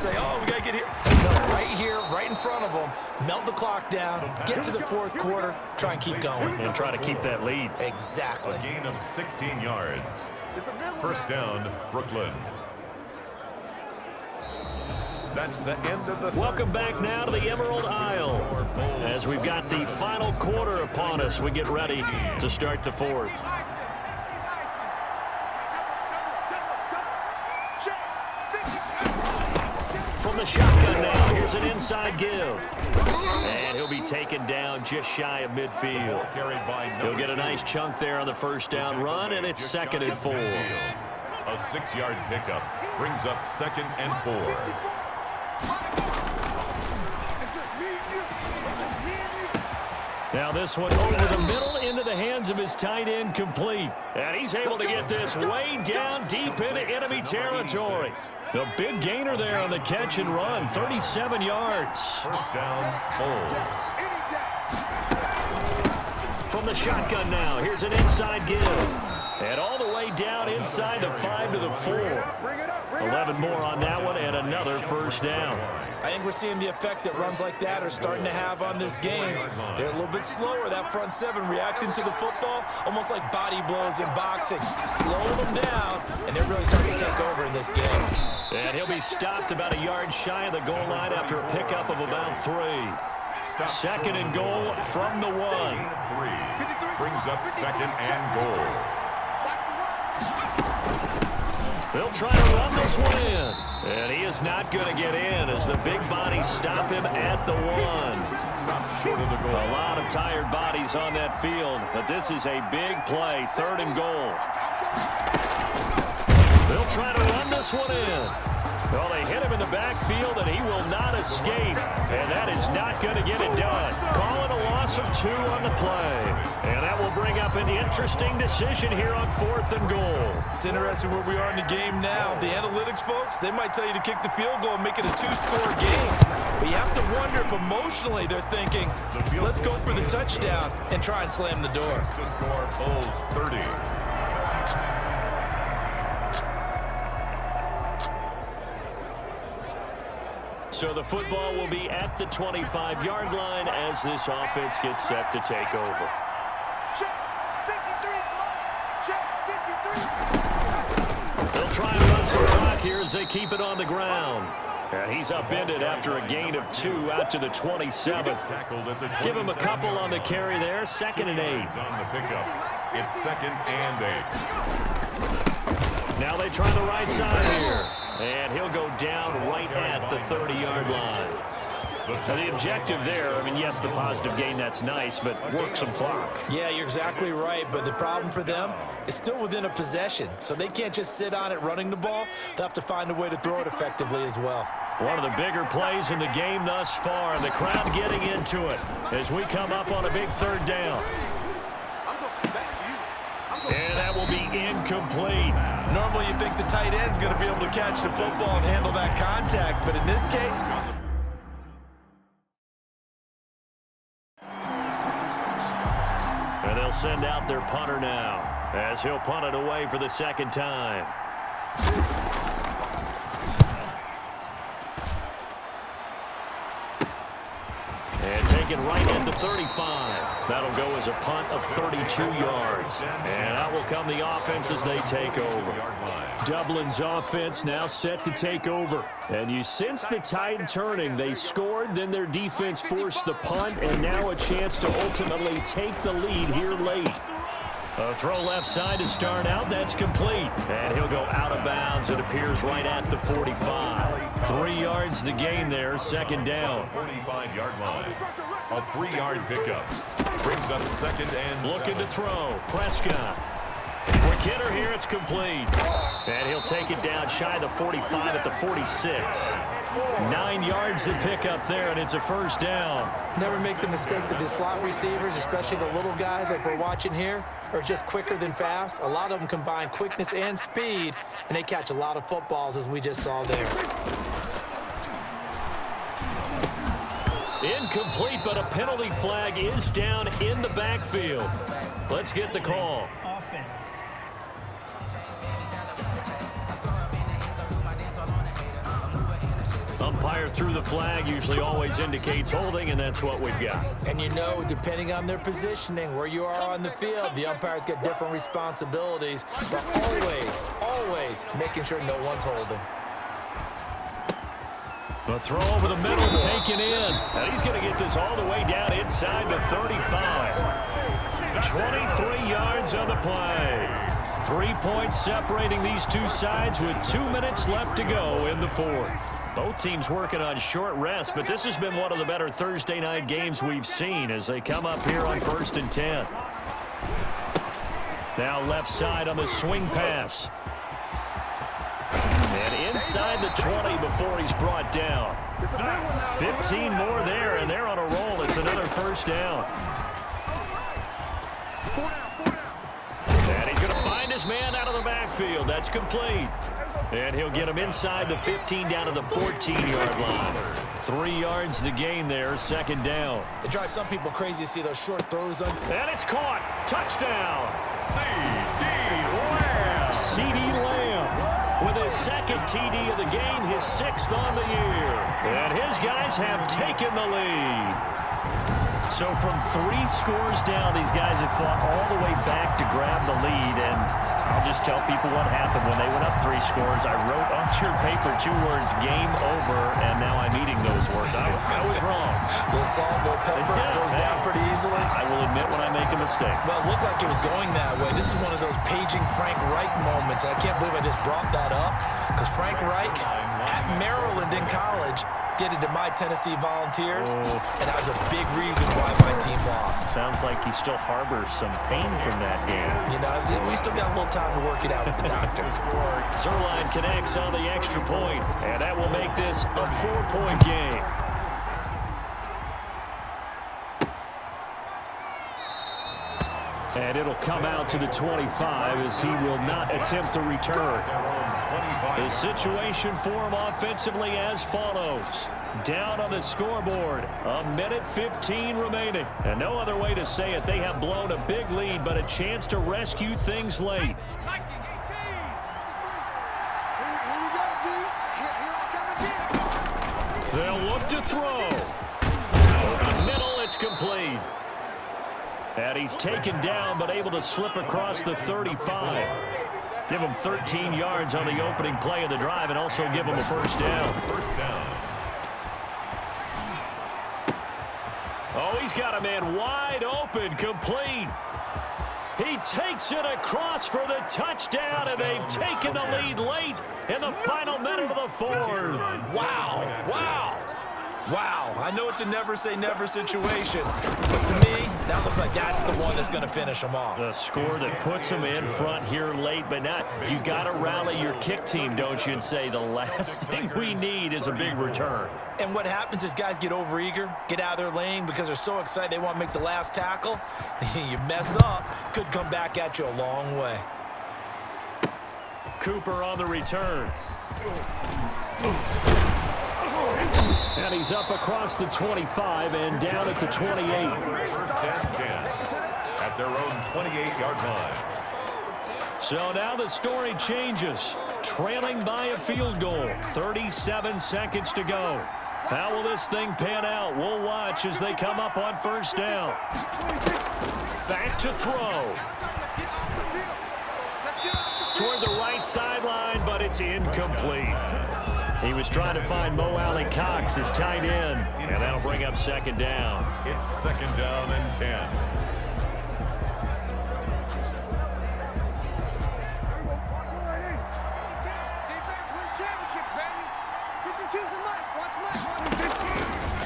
say, oh, we got to get here. No, right here, right in front of them, melt the clock down, get to the fourth quarter, try and keep going. And try to keep that lead. Exactly. A gain of 16 yards. First down, Brooklyn. That's the end of the Welcome back now to the Emerald Isle. As we've got the final quarter upon us, we get ready to start the fourth. From the shotgun now, here's an inside give. And he'll be taken down just shy of midfield. He'll get a nice chunk there on the first down run, and it's 2nd and 4. A 6-yard pickup brings up 2nd and 4. Now this one over the middle into the hands of his tight end, complete. And he's able to get this way down deep into enemy territory. The big gainer there on the catch and run, 37 yards. First down, Bulls. From the shotgun now, here's an inside give. And all the way down inside the 5 to the 4. 11 more on that one, and another first down. I think we're seeing the effect that runs like that are starting to have on this game. They're a little bit slower, that front 7, reacting to the football, almost like body blows in boxing. Slowing them down, and they're really starting to take over in this game. And he'll be stopped about a yard shy of the goal line after a pickup of about 3. 2nd and goal from the 1. 3 brings up 2nd and goal. They'll try to run this one in. And he is not going to get in as the big bodies stop him at the 1. Stop short of the goal. A lot of tired bodies on that field, but this is a big play, 3rd and goal. They'll try to run this one in. Well, they hit him in the backfield, and he will not escape. And that is not going to get it done. Call it a loss of 2 on the play. And that will bring up an interesting decision here on 4th and goal. It's interesting where we are in the game now. The analytics folks, they might tell you to kick the field goal and make it a 2-score game. But you have to wonder if emotionally they're thinking, let's go for the touchdown and try and slam the door. To score, Bulls 30. So the football will be at the 25-yard line as this offense gets set to take over. They'll try and run some clock here as they keep it on the ground. And he's upended after a gain of 2 out to the 27. Give him a couple on the carry there. 2nd and 8. On the pickup. It's 2nd and 8. Now they try the right side here. And he'll go down right at the 30-yard line. Now the objective there, I mean, yes, the positive gain, that's nice, but work some clock. Yeah, you're exactly right, but the problem for them is still within a possession, so they can't just sit on it running the ball. They'll have to find a way to throw it effectively as well. One of the bigger plays in the game thus far, the crowd getting into it as we come up on a big 3rd down. And that will be incomplete. Normally you think the tight end's going to be able to catch the football and handle that contact, but in this case, and they'll send out their punter now as he'll punt it away for the 2nd time. And taken right at the 35. That'll go as a punt of 32 yards. And out will come the offense as they take over. Dublin's offense now set to take over. And you sense the tide turning. They scored, then their defense forced the punt, and now a chance to ultimately take the lead here late. A throw left side to start out. That's complete. And he'll go out of bounds. It appears right at the 45. 3 yards the gain there. 2nd down. 45-yard line. A 3-yard pickup. Brings up 2nd and looking to throw. Prescott. Quick hitter here. It's complete. And he'll take it down shy of the 45 at the 46. 9 yards to pick up there, and it's a first down. Never make the mistake that the slot receivers, especially the little guys like we're watching here, are just quicker than fast. A lot of them combine quickness and speed, and they catch a lot of footballs, as we just saw there. Incomplete, but a penalty flag is down in the backfield. Let's get the call. Offense. Umpire threw the flag, usually always indicates holding, and that's what we've got. And you know, depending on their positioning, where you are on the field, the umpires get different responsibilities, but always making sure no one's holding. The throw over the middle, taken in. And he's going to get this all the way down inside the 35. 23 yards on the play. 3 points separating these two sides with 2 minutes left to go in the fourth. Both teams working on short rest, but this has been one of the better Thursday night games we've seen as they come up here on 1st and 10. Now left side on the swing pass. And inside the 20 before he's brought down. 15 more there, and they're on a roll. It's another first down. And he's going to find his man out of the backfield. That's complete. And he'll get him inside the 15 down to the 14-yard line. 3 yards the gain there, second down. It drives some people crazy to see those short throws on. And it's caught. Touchdown. C.D. Lamb with his second TD of the game, his 6th on the year. And his guys have taken the lead. So from 3 scores down, these guys have fought all the way back to grab the lead. And I'll just tell people what happened when they went up 3 scores. I wrote on your paper 2 words, game over, and now I'm eating those words. I was wrong. Little salt, little pepper, goes down pretty easily. I will admit when I make a mistake. Well, it looked like it was going that way. This is one of those paging Frank Reich moments, and I can't believe I just brought that up, because Frank Reich at Maryland in college did it to my Tennessee Volunteers, and that was a big reason why my team lost. Sounds like he still harbors some pain from that game. You know, we still got a little time to work it out with the doctor. Zerline connects on the extra point, and that will make this a 4-point game. And it'll come out to the 25 as he will not attempt to return. The situation for him offensively as follows. Down on the scoreboard, 1:15 remaining. And no other way to say it, they have blown a big lead, but a chance to rescue things late. They'll look to throw. Over the middle, it's complete. And he's taken down, but able to slip across the 35. Give him 13 yards on the opening play of the drive and also give him a first down. Oh, he's got a man wide open, complete. He takes it across for the touchdown, and they've taken the lead late in the final minute of the fourth. Wow, I know it's a never-say-never situation, but to me, that looks like that's the one that's going to finish them off. The score that puts them in front here late, but not. You got to rally your kick team, don't you, and say the last thing we need is a big return. And what happens is guys get overeager, get out of their lane because they're so excited they want to make the last tackle. You mess up, could come back at you a long way. Cooper on the return. And he's up across the 25 and down at the 28. First and 10 at their own 28-yard line. So now the story changes. Trailing by a field goal. 37 seconds to go. How will this thing pan out? We'll watch as they come up on first down. Back to throw. Toward the right sideline, but it's incomplete. He was trying to find Mo Alley Cox, his tight end, and that'll bring up second down. It's second down and 10.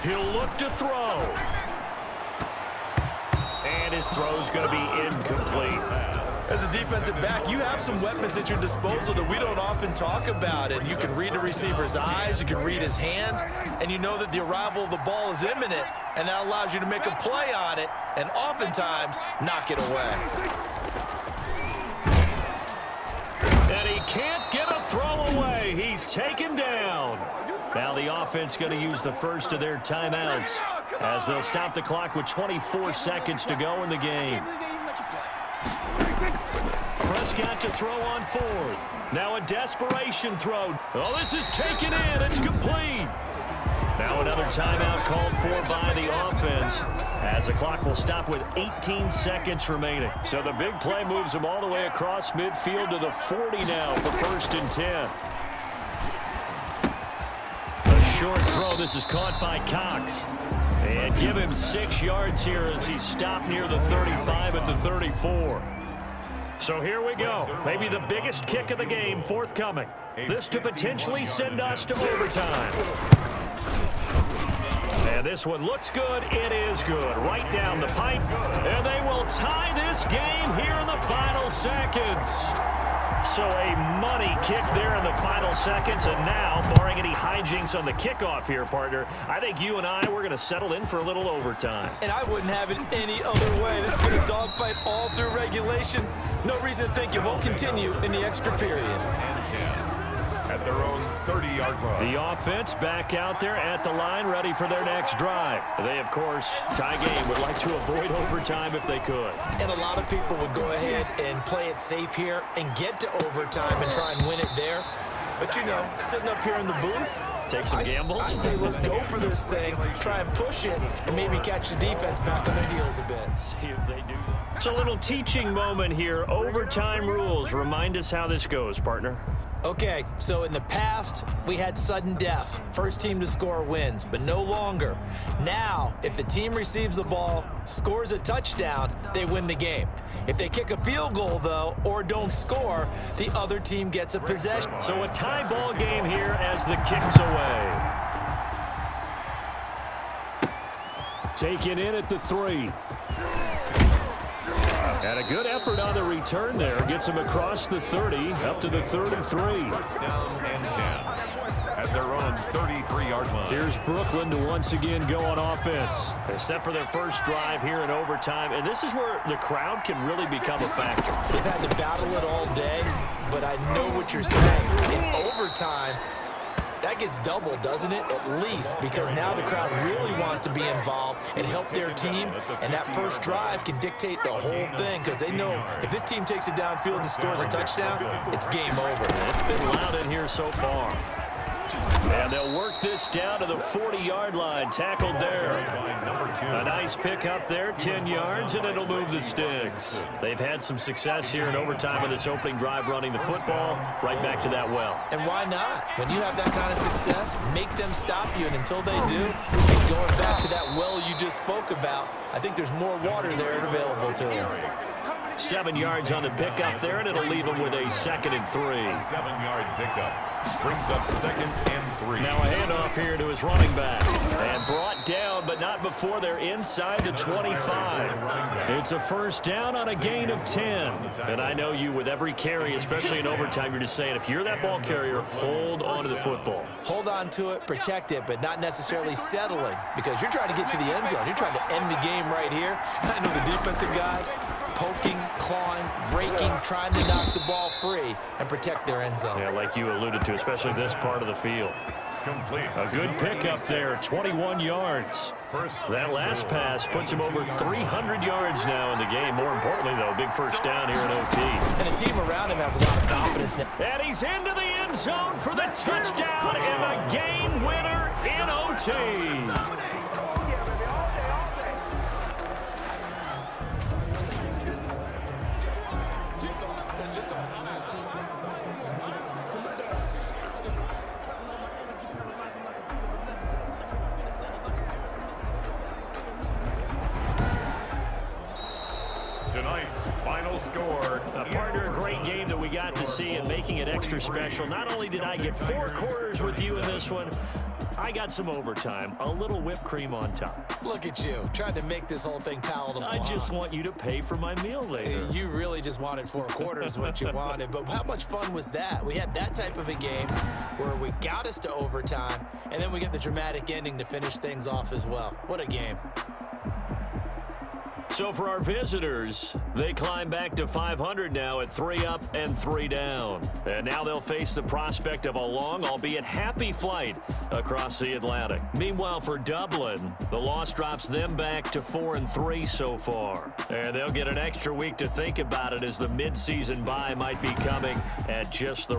He'll look to throw. And his throw's going to be incomplete. As a defensive back, you have some weapons at your disposal that we don't often talk about. And you can read the receiver's eyes, you can read his hands, and you know that the arrival of the ball is imminent, and that allows you to make a play on it and oftentimes knock it away. And he can't get a throw away. He's taken down. Now the offense going to use the first of their timeouts as they'll stop the clock with 24 seconds to go in the game. Prescott to throw on fourth. Now a desperation throw. Oh, this is taken in. It's complete. timeout called for by the offense, as the clock will stop with 18 seconds remaining. So the big play moves them all the way across midfield to the 40 now for 1st and 10. A short throw. This is caught by Cox. And give him 6 yards here as he's stopped near the 35 at the 34. So here we go. Maybe the biggest kick of the game forthcoming. This to potentially send us to overtime. And this one looks good. It is good. Right down the pipe. And they will tie this game here in the final seconds. So a money kick there in the final seconds. And now, barring any hijinks on the kickoff here, partner, I think you and I, we're going to settle in for a little overtime. And I wouldn't have it any other way. This has been a dogfight all through regulation. No reason to think it won't continue in the extra period. At their own 30-yard line. The offense back out there at the line, ready for their next drive. They, of course, tie game, would like to avoid overtime if they could. And a lot of people would go ahead and play it safe here and get to overtime and try and win it there. But, you know, sitting up here in the booth, take some gambles. I say let's go for this thing, try and push it, and maybe catch the defense back on their heels a bit. See if they do that. It's a little teaching moment here. Overtime rules. Remind us how this goes, partner. Okay, so in the past, we had sudden death. First team to score wins, but no longer. Now, if the team receives the ball, scores a touchdown, they win the game. If they kick a field goal, though, or don't score, the other team gets a possession. So a tie ball game here as the kick's away. Taken in at the 3. And a good effort on the return there. Gets him across the 30, up to the 33. First down and 10 at their own 33-yard line. Here's Brooklyn to once again go on offense. They set for their first drive here in overtime, and this is where the crowd can really become a factor. They've had to battle it all day, but I know what you're saying. In overtime, that gets doubled, doesn't it? At least, because now the crowd really wants to be involved and help their team, and that first drive can dictate the whole thing, because they know if this team takes it downfield and scores a touchdown, it's game over. It's been loud in here so far. And they'll work this down to the 40-yard line. Tackled there. A nice pick up there, 10 yards, and it'll move the sticks. They've had some success here in overtime in this opening drive running the football. Right back to that well. And why not? When you have that kind of success, make them stop you, and until they do, and going back to that well you just spoke about, I think there's more water there available to them. 7 yards on the pickup there, and it'll leave them with a 2nd and 3. 7-yard pickup. Brings up 2nd and 3. Now a handoff here to his running back. And brought down, but not before they're inside the 25. It's a first down on a gain of 10. And I know you, with every carry, especially in overtime, you're just saying, if you're that ball carrier, hold on to the football. Hold on to it, protect it, but not necessarily settling, because you're trying to get to the end zone. You're trying to end the game right here. I know the defensive guys poking, clawing, raking, trying to knock the ball free and protect their end zone. Yeah, like you alluded to, especially this part of the field. Complete. A good pickup there, 21 yards. That last pass puts him over 300 yards now in the game. More importantly, though, big first down here in OT. And the team around him has a lot of confidence now. And he's into the end zone for the touchdown and a game winner in OT. Tonight's final score. Partner, a great game that we got to see and making it extra special. Not only did I get 4 quarters with you in this one, I got some overtime, a little whipped cream on top. Look at you, trying to make this whole thing palatable. I just want you to pay for my meal later. You really just wanted 4 quarters, what you wanted. But how much fun was that? We had that type of a game where we got us to overtime, and then we get the dramatic ending to finish things off as well. What a game. So for our visitors, they climb back to 500 now at 3 up and 3 down. And now they'll face the prospect of a long, albeit happy flight across the Atlantic. Meanwhile, for Dublin, the loss drops them back to 4 and 3 so far. And they'll get an extra week to think about it, as the midseason bye might be coming at just the